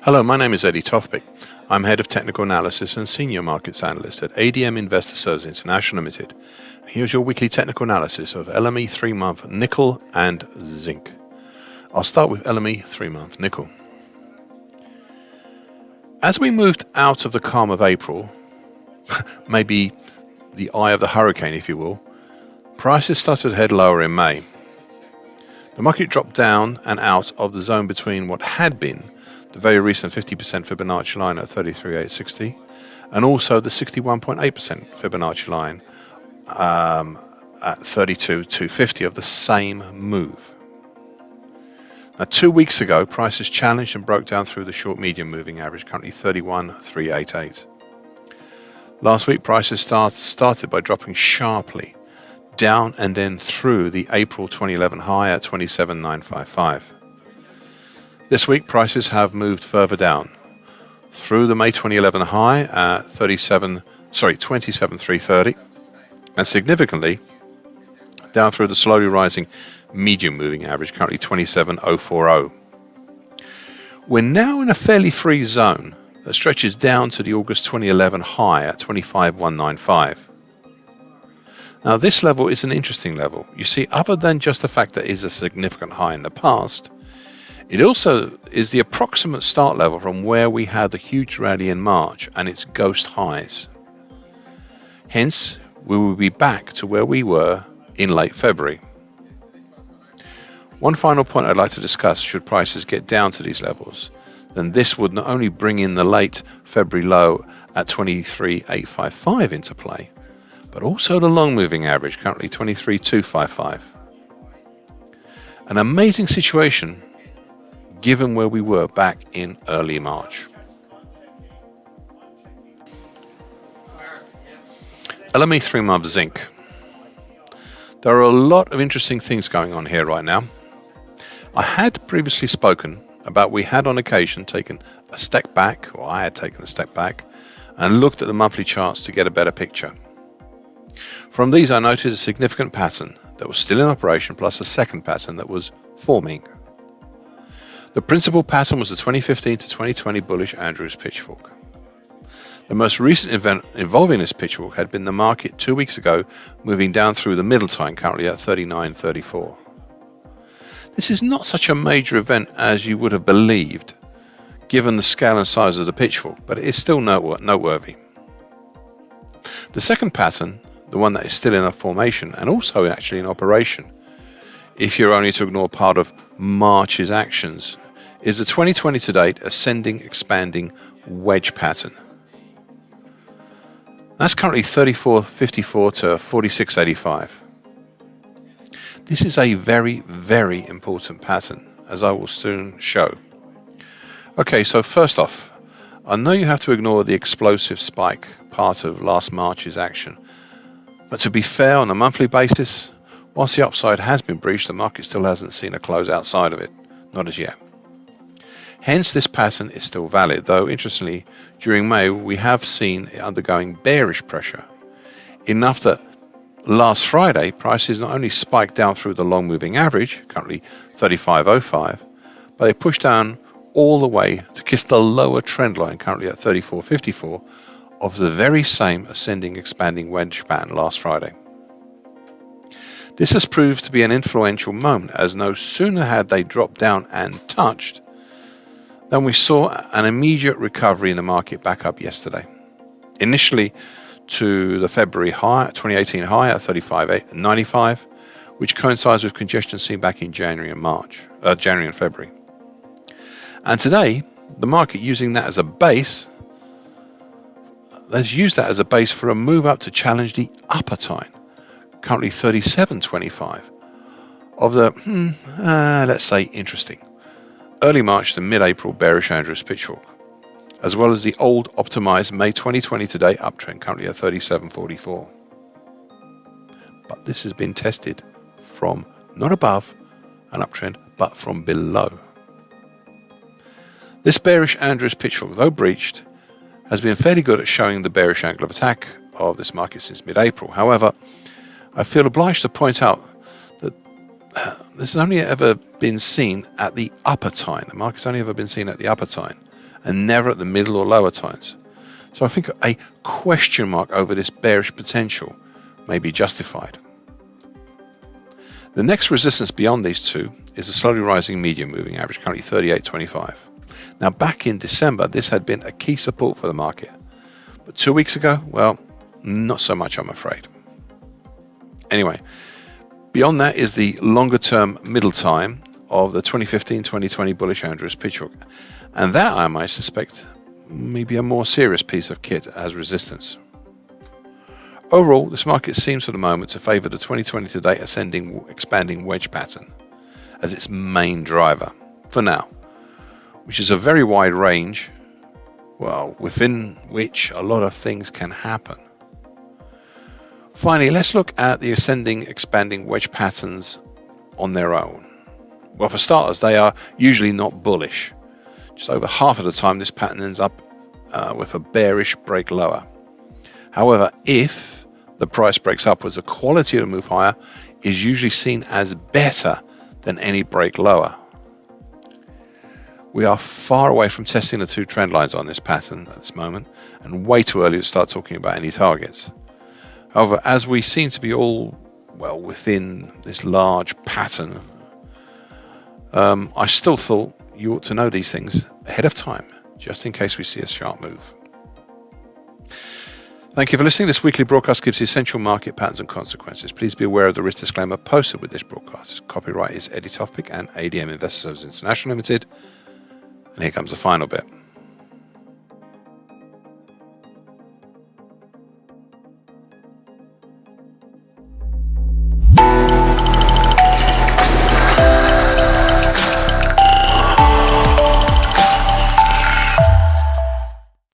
Hello, my name is Eddie Tofpik. I'm Head of Technical Analysis and Senior Markets Analyst at ADM Investor Services International Limited. Here's your weekly technical analysis of LME 3-month nickel and zinc. I'll start with LME 3-month nickel. As we moved out of the calm of April, maybe the eye of the hurricane if you will, prices started to head lower in May. The market dropped down and out of the zone between what had been the very recent 50% Fibonacci line at 33,860 and also the 61.8% Fibonacci line at 32,250 of the same move. Now, 2 weeks ago, prices challenged and broke down through the short medium moving average, currently 31,388. Last week, prices started by dropping sharply down and then through the April 2011 high at 27,955. This week, prices have moved further down through the May 2011 high at 27,330 and significantly down through the slowly rising medium moving average, currently 27,040. We're now in a fairly free zone that stretches down to the August 2011 high at 25,195. Now, this level is an interesting level. You see, other than just the fact that it is a significant high in the past, it also is the approximate start level from where we had the huge rally in March and its ghost highs. Hence, we will be back to where we were in late February. One final point I'd like to discuss: should prices get down to these levels, then this would not only bring in the late February low at 23,855 into play, but also the long moving average, currently 23,255. An amazing situation given where we were back in early March. LME 3-month zinc. There are a lot of interesting things going on here right now. I had previously spoken about we had on occasion taken a step back, or I had taken a step back, and looked at the monthly charts to get a better picture. From these I noted a significant pattern that was still in operation plus a second pattern that was forming. The principal pattern was the 2015 to 2020 bullish Andrews pitchfork. The most recent event involving this pitchfork had been the market 2 weeks ago moving down through the middle time, currently at 39.34. This is not such a major event as you would have believed, given the scale and size of the pitchfork, but it is still noteworthy. The second pattern, the one that is still in a formation and also actually in operation, if you're only to ignore part of March's actions, is the 2020 to date ascending expanding wedge pattern. That's currently 34.54 to 46.85. This is a very, very important pattern, as I will soon show. Okay, so first off, I know you have to ignore the explosive spike part of last March's action, but to be fair, on a monthly basis, whilst the upside has been breached, the market still hasn't seen a close outside of it, not as yet. Hence, this pattern is still valid, though interestingly, during May we have seen it undergoing bearish pressure, enough that last Friday prices not only spiked down through the long moving average, currently 35.05, but they pushed down all the way to kiss the lower trend line, currently at 34.54, of the very same ascending expanding wedge pattern last Friday. This has proved to be an influential moment, as no sooner had they dropped down and touched than we saw an immediate recovery in the market back up yesterday. Initially to the February high, 2018 high at 35.95, which coincides with congestion seen back in January and February. And today, the market using that as a base, let's use that as a base for a move up to challenge the upper time, currently 37.25 of the, let's say, interesting early March to mid-April bearish Andrews pitchfork, as well as the old optimized May 2020 today uptrend, currently at 37.44. But this has been tested from not above an uptrend, but from below. This bearish Andrews pitchfork, though breached, has been fairly good at showing the bearish angle of attack of this market since mid-April. However, I feel obliged to point out that this has only ever been seen at the upper time. The market's only ever been seen at the upper time. and never at the middle or lower times. So I think a question mark over this bearish potential may be justified. The next resistance beyond these two is the slowly rising medium moving average, currently 38.25. Now, back in December, this had been a key support for the market. But 2 weeks ago, well, not so much, I'm afraid. Anyway, beyond that is the longer term middle time of the 2015-2020 bullish Andrews pitch hook. And that, I might suspect, may be a more serious piece of kit as resistance. Overall, this market seems for the moment to favour the 2020 to date ascending, expanding wedge pattern as its main driver, for now, which is a very wide range, well, within which a lot of things can happen. Finally, let's look at the ascending, expanding wedge patterns on their own. Well, for starters, they are usually not bullish. Just over half of the time, this pattern ends up with a bearish break lower. However, if the price breaks upwards, the quality of the move higher is usually seen as better than any break lower. We are far away from testing the two trend lines on this pattern at this moment, and way too early to start talking about any targets. However, as we seem to be all, well, within this large pattern, I still thought you ought to know these things ahead of time, just in case we see a sharp move. Thank you for listening. This weekly broadcast gives the essential market patterns and consequences. Please be aware of the risk disclaimer posted with this broadcast. Copyright is Eddie Tofpik and ADM Investors International Limited. And here comes the final bit.